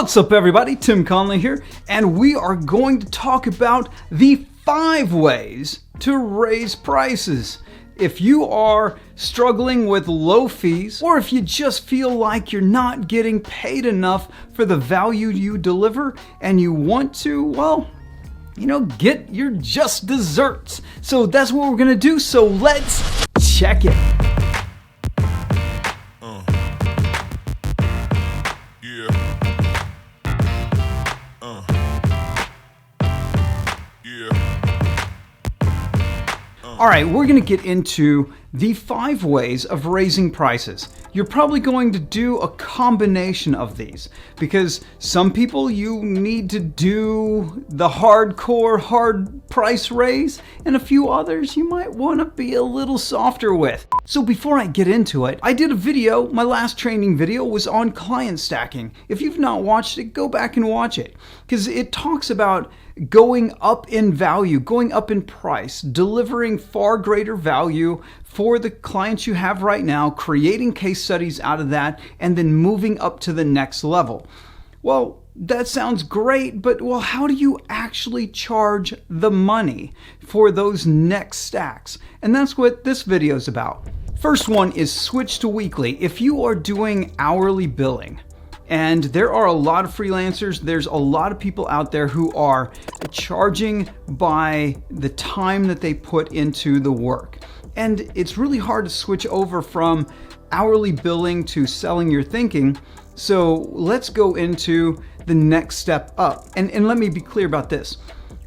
What's up, everybody? Tim Conley here, and we are going to talk about the 5 ways to raise prices. If you are struggling with low fees, or if you just feel like you're not getting paid enough for the value you deliver and you want to, well, get your just desserts. So that's what we're gonna do. So let's check it. All right, we're going to get into the 5 ways of raising prices. You're probably going to do a combination of these because some people you need to do the hardcore hard price raise, and a few others you might want to be a little softer with. So before I get into it, I did a video, my last training video was on client stacking. If you've not watched it, go back and watch it because it talks about going up in value, going up in price, delivering far greater value for the clients you have right now, creating case studies out of that, and then moving up to the next level. Well, that sounds great, but how do you actually charge the money for those next stacks? And that's what this video is about. First one is switch to weekly. If you are doing hourly billing, and there are a lot of freelancers, there's a lot of people out there who are charging by the time that they put into the work. And it's really hard to switch over from hourly billing to selling your thinking. So let's go into the next step up. And let me be clear about this.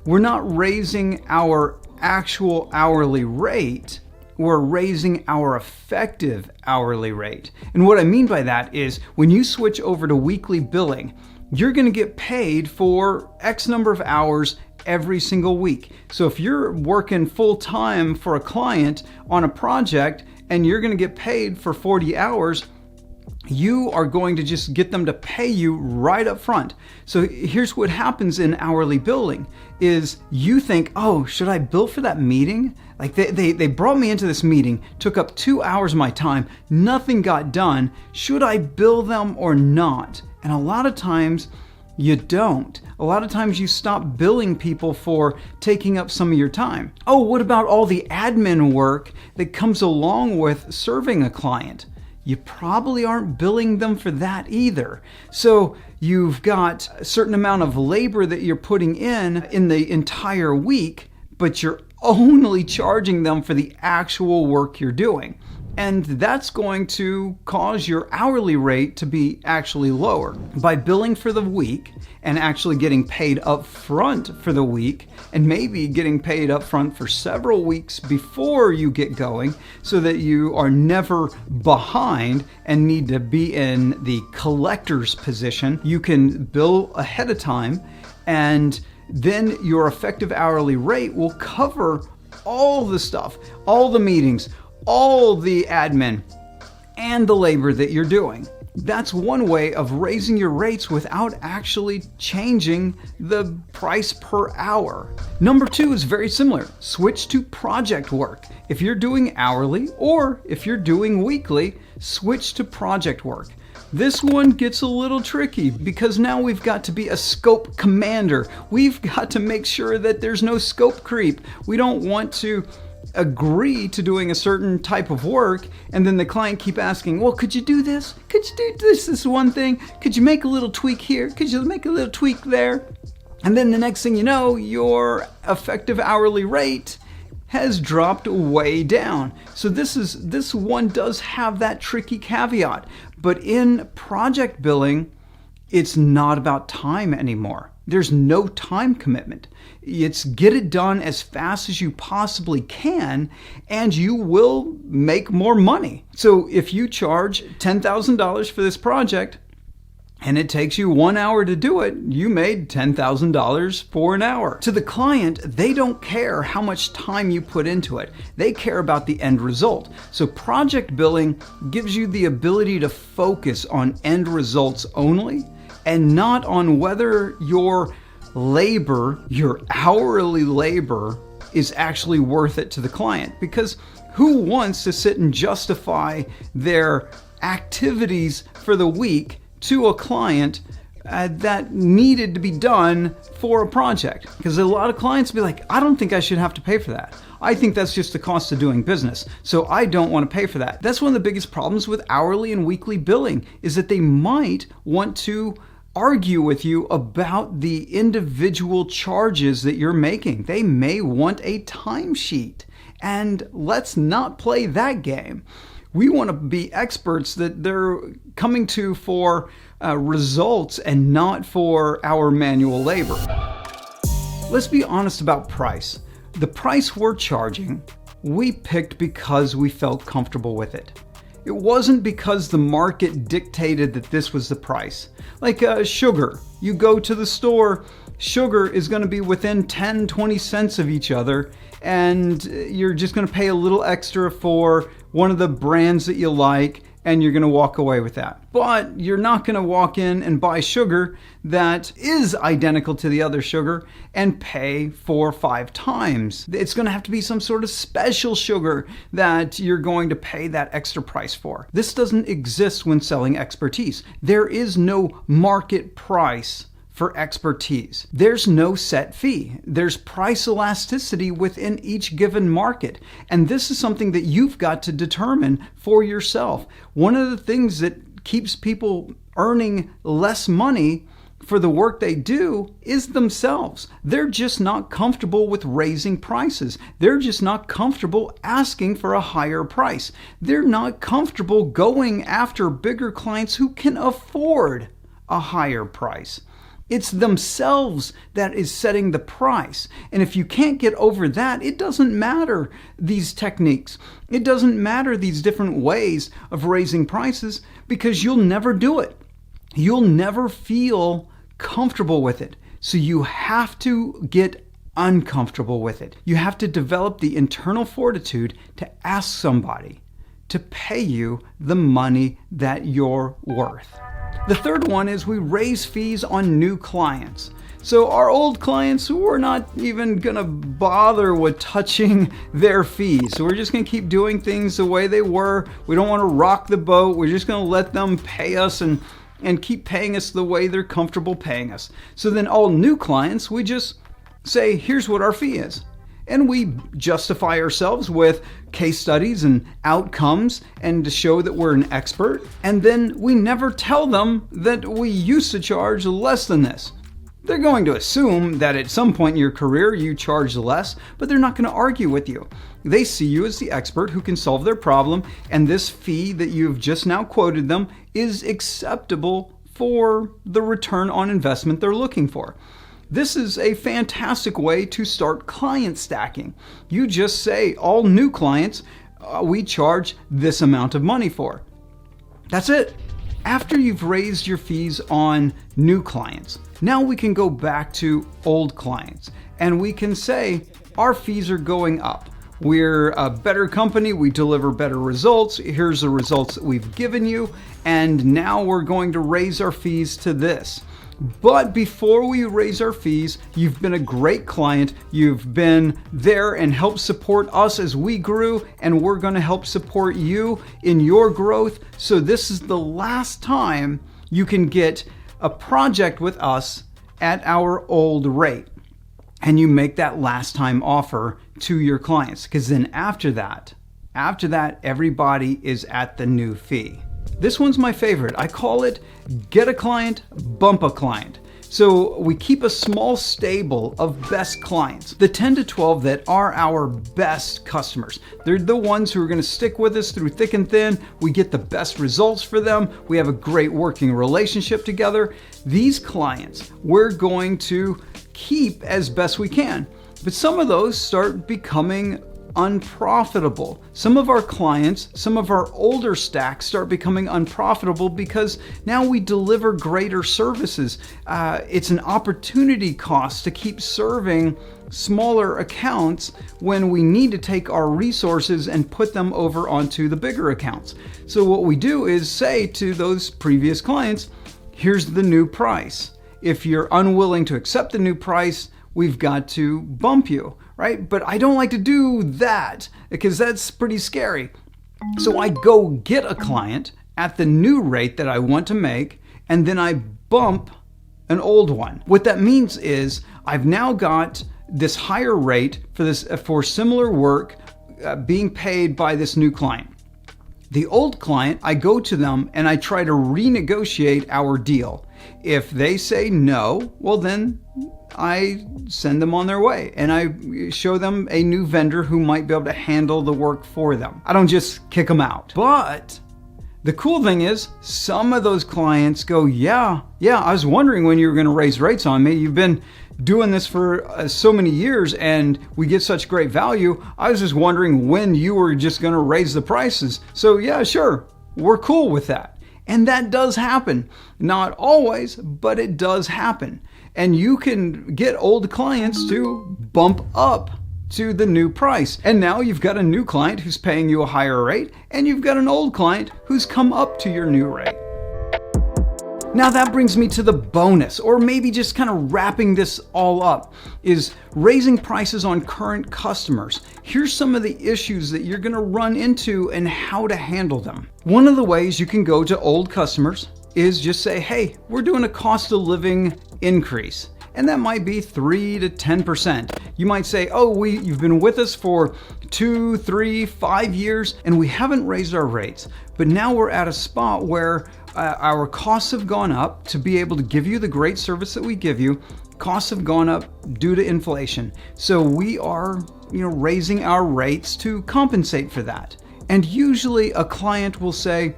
We're not raising our actual hourly rate. We're raising our effective hourly rate. And what I mean by that is when you switch over to weekly billing, you're going to get paid for X number of hours every single week. So if you're working full time for a client on a project and you're going to get paid for 40 hours, you are going to just get them to pay you right up front. So here's what happens in hourly billing is you think, oh, should I bill for that meeting? Like they brought me into this meeting, took up 2 hours of my time, nothing got done. Should I bill them or not? And a lot of times you don't. A lot of times you stop billing people for taking up some of your time. Oh, what about all the admin work that comes along with serving a client? You probably aren't billing them for that either. So you've got a certain amount of labor that you're putting in the entire week, but you're only charging them for the actual work you're doing. And that's going to cause your hourly rate to be actually lower. By billing for the week and actually getting paid up front for the week, and maybe getting paid up front for several weeks before you get going so that you are never behind and need to be in the collector's position, you can bill ahead of time, and then your effective hourly rate will cover all the stuff, all the meetings, all the admin, and the labor that you're doing. That's one way of raising your rates without actually changing the price per hour. Number 2 is very similar. Switch to project work. If you're doing hourly or if you're doing weekly, switch to project work. This one gets a little tricky because now we've got to be a scope commander. We've got to make sure that there's no scope creep. We don't want to agree to doing a certain type of work and then the client keep asking, well, could you do this? Could you do this one thing? Could you make a little tweak here? Could you make a little tweak there? And then the next thing you know, your effective hourly rate has dropped way down. So this one does have that tricky caveat. But in project billing, it's not about time anymore. There's no time commitment. It's get it done as fast as you possibly can, and you will make more money. So if you charge $10,000 for this project, and it takes you 1 hour to do it, you made $10,000 for an hour. To the client, they don't care how much time you put into it. They care about the end result. So project billing gives you the ability to focus on end results only and not on whether your labor, your hourly labor, is actually worth it to the client. Because who wants to sit and justify their activities for the week to a client that needed to be done for a project. Because a lot of clients will be like, I don't think I should have to pay for that. I think that's just the cost of doing business, so I don't want to pay for that. That's one of the biggest problems with hourly and weekly billing, is that they might want to argue with you about the individual charges that you're making. They may want a timesheet, and let's not play that game. We want to be experts that they're coming to for results and not for our manual labor. Let's be honest about price. The price we're charging, we picked because we felt comfortable with it. It wasn't because the market dictated that this was the price. Like sugar, you go to the store, sugar is going to be within 10, 20 cents of each other, and you're just going to pay a little extra for one of the brands that you like, and you're going to walk away with that. But you're not going to walk in and buy sugar that is identical to the other sugar and pay 4 or 5 times. It's going to have to be some sort of special sugar that you're going to pay that extra price for. This doesn't exist when selling expertise. There is no market price for expertise. There's no set fee. There's price elasticity within each given market. And this is something that you've got to determine for yourself. One of the things that keeps people earning less money for the work they do is themselves. They're just not comfortable with raising prices. They're just not comfortable asking for a higher price. They're not comfortable going after bigger clients who can afford a higher price. It's themselves that is setting the price. And if you can't get over that, it doesn't matter these techniques. It doesn't matter these different ways of raising prices, because you'll never do it. You'll never feel comfortable with it. So you have to get uncomfortable with it. You have to develop the internal fortitude to ask somebody to pay you the money that you're worth. The third one is we raise fees on new clients. So our old clients, we're not even going to bother with touching their fees. So we're just going to keep doing things the way they were. We don't want to rock the boat. We're just going to let them pay us and keep paying us the way they're comfortable paying us. So then all new clients, we just say, here's what our fee is. And we justify ourselves with case studies and outcomes and to show that we're an expert. And then we never tell them that we used to charge less than this. They're going to assume that at some point in your career you charge less, but they're not going to argue with you. They see you as the expert who can solve their problem, and this fee that you've just now quoted them is acceptable for the return on investment they're looking for. This is a fantastic way to start client stacking. You just say, all new clients, we charge this amount of money for. That's it. After you've raised your fees on new clients, now we can go back to old clients and we can say, our fees are going up. We're a better company. We deliver better results. Here's the results that we've given you. And now we're going to raise our fees to this. But before we raise our fees, you've been a great client. You've been there and helped support us as we grew, and we're going to help support you in your growth. So this is the last time you can get a project with us at our old rate. And you make that last time offer to your clients, because then after that, everybody is at the new fee. This one's my favorite. I call it get a client, bump a client. So we keep a small stable of best clients, the 10 to 12 that are our best customers. They're the ones who are going to stick with us through thick and thin. We get the best results for them. We have a great working relationship together. These clients we're going to keep as best we can. But some of those start becoming unprofitable. Some of our clients, some of our older stacks start becoming unprofitable because now we deliver greater services. It's an opportunity cost to keep serving smaller accounts when we need to take our resources and put them over onto the bigger accounts. So what we do is say to those previous clients, here's the new price. If you're unwilling to accept the new price, we've got to bump you, right? But I don't like to do that because that's pretty scary. So I go get a client at the new rate that I want to make, and then I bump an old one. What that means is I've now got this higher rate for similar work being paid by this new client. The old client, I go to them and I try to renegotiate our deal. If they say no, well then I send them on their way and I show them a new vendor who might be able to handle the work for them. I don't just kick them out. But the cool thing is some of those clients go, yeah, I was wondering when you were going to raise rates on me. You've been doing this for so many years and we get such great value. I was just wondering when you were just going to raise the prices. So yeah, sure, we're cool with that. And that does happen. Not always, but it does happen. And you can get old clients to bump up to the new price. And now you've got a new client who's paying you a higher rate, and you've got an old client who's come up to your new rate. Now that brings me to the bonus, or maybe just kind of wrapping this all up, is raising prices on current customers. Here's some of the issues that you're going to run into and how to handle them. One of the ways you can go to old customers is just say, hey, we're doing a cost of living increase. And that might be 3 to 10%. You might say, oh, you've been with us for 2, 3, 5 years, and we haven't raised our rates. But now we're at a spot where our costs have gone up to be able to give you the great service that we give you. Costs have gone up due to inflation. So we are, raising our rates to compensate for that. And usually a client will say,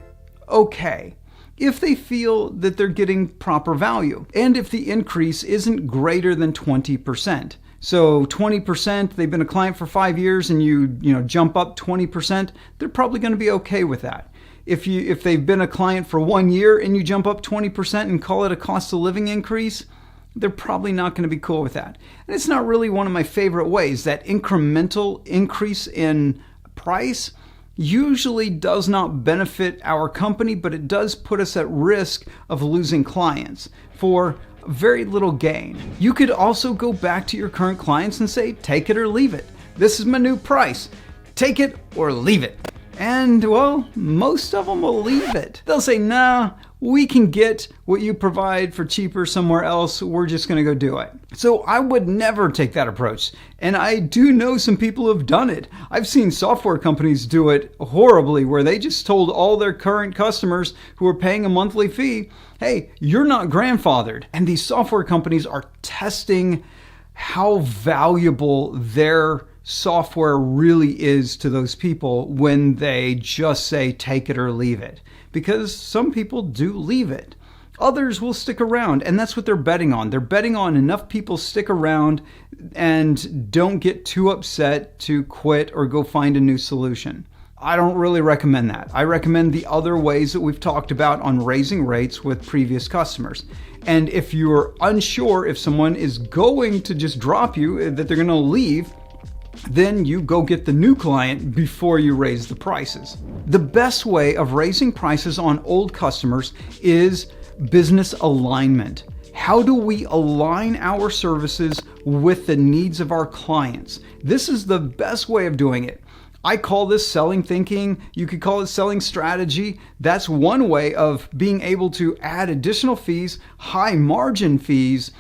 okay, if they feel that they're getting proper value and if the increase isn't greater than 20%. So 20%, they've been a client for 5 years and you jump up 20%, they're probably going to be okay with that. If they've been a client for 1 year and you jump up 20% and call it a cost of living increase, they're probably not going to be cool with that. And it's not really one of my favorite ways. That incremental increase in price usually does not benefit our company, but it does put us at risk of losing clients for very little gain. You could also go back to your current clients and say, take it or leave it. This is my new price. Take it or leave it. And well, most of them will leave it. They'll say, nah, we can get what you provide for cheaper somewhere else. We're just going to go do it. So I would never take that approach. And I do know some people who have done it. I've seen software companies do it horribly, where they just told all their current customers who are paying a monthly fee, hey, you're not grandfathered. And these software companies are testing how valuable their software really is to those people when they just say take it or leave it. Because some people do leave it. Others will stick around, and that's what they're betting on. They're betting on enough people stick around and don't get too upset to quit or go find a new solution. I don't really recommend that. I recommend the other ways that we've talked about on raising rates with previous customers. And if you're unsure if someone is going to just drop you, that they're going to leave, then you go get the new client before you raise the prices. The best way of raising prices on old customers is business alignment. How do we align our services with the needs of our clients? This is the best way of doing it. I call this selling thinking. You could call it selling strategy. That's one way of being able to add additional fees, high margin fees,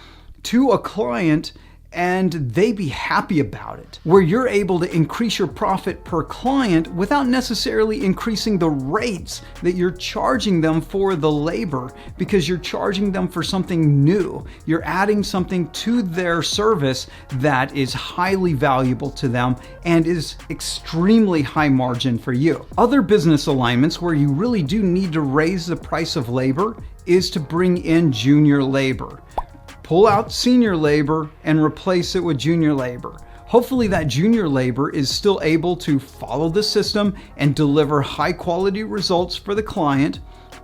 to a client, and they be happy about it, where you're able to increase your profit per client without necessarily increasing the rates that you're charging them for the labor, because you're charging them for something new. You're adding something to their service that is highly valuable to them and is extremely high margin for you. Other business alignments where you really do need to raise the price of labor is to bring in junior labor. Pull out senior labor and replace it with junior labor. Hopefully that junior labor is still able to follow the system and deliver high quality results for the client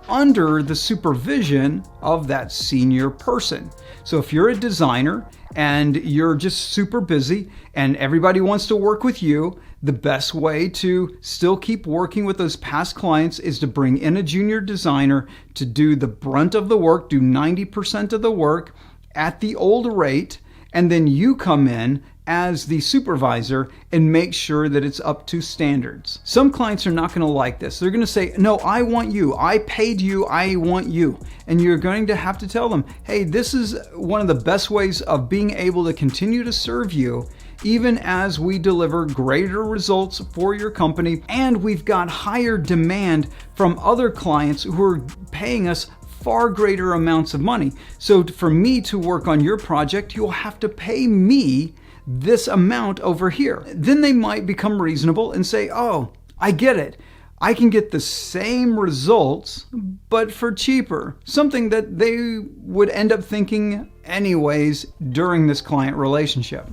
under the supervision of that senior person. So if you're a designer and you're just super busy and everybody wants to work with you, the best way to still keep working with those past clients is to bring in a junior designer to do the brunt of the work, do 90% of the work at the old rate, and then you come in as the supervisor and make sure that it's up to standards. Some clients are not going to like this. They're going to say, no, I want you. I paid you. I want you. And you're going to have to tell them, hey, this is one of the best ways of being able to continue to serve you, even as we deliver greater results for your company. And we've got higher demand from other clients who are paying us far greater amounts of money. So for me to work on your project, you'll have to pay me this amount over here. Then they might become reasonable and say, oh, I get it. I can get the same results, but for cheaper. Something that they would end up thinking anyways during this client relationship.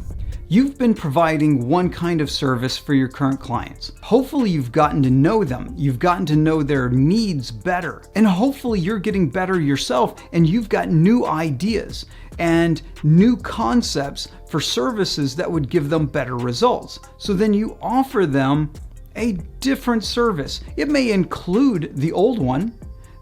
You've been providing one kind of service for your current clients. Hopefully you've gotten to know them. You've gotten to know their needs better. And hopefully you're getting better yourself and you've got new ideas and new concepts for services that would give them better results. So then you offer them a different service. It may include the old one,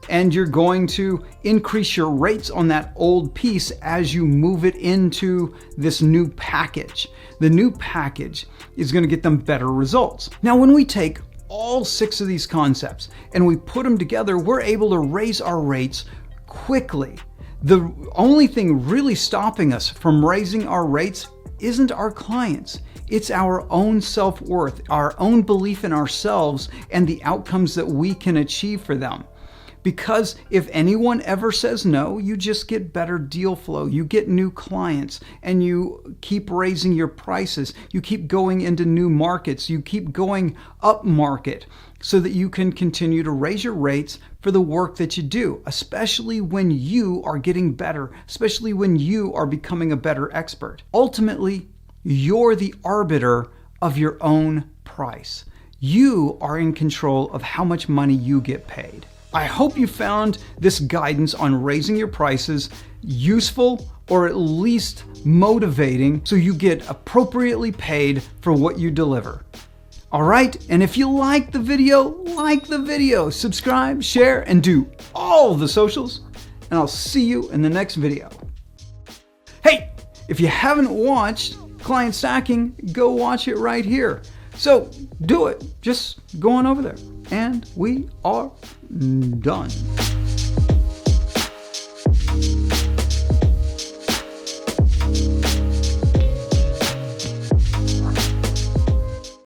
and you're going to increase your rates on that old piece as you move it into this new package. The new package is going to get them better results. Now, when we take all 6 of these concepts and we put them together, we're able to raise our rates quickly. The only thing really stopping us from raising our rates isn't our clients. It's our own self-worth, our own belief in ourselves, and the outcomes that we can achieve for them. Because if anyone ever says no, you just get better deal flow. You get new clients and you keep raising your prices. You keep going into new markets. You keep going up market so that you can continue to raise your rates for the work that you do, especially when you are getting better, especially when you are becoming a better expert. Ultimately, you're the arbiter of your own price. You are in control of how much money you get paid. I hope you found this guidance on raising your prices useful or at least motivating so you get appropriately paid for what you deliver. All right, and if you like the video, subscribe, share, and do all the socials, and I'll see you in the next video. Hey, if you haven't watched Client Stacking, go watch it right here. So do it, just go on over there. And we are done.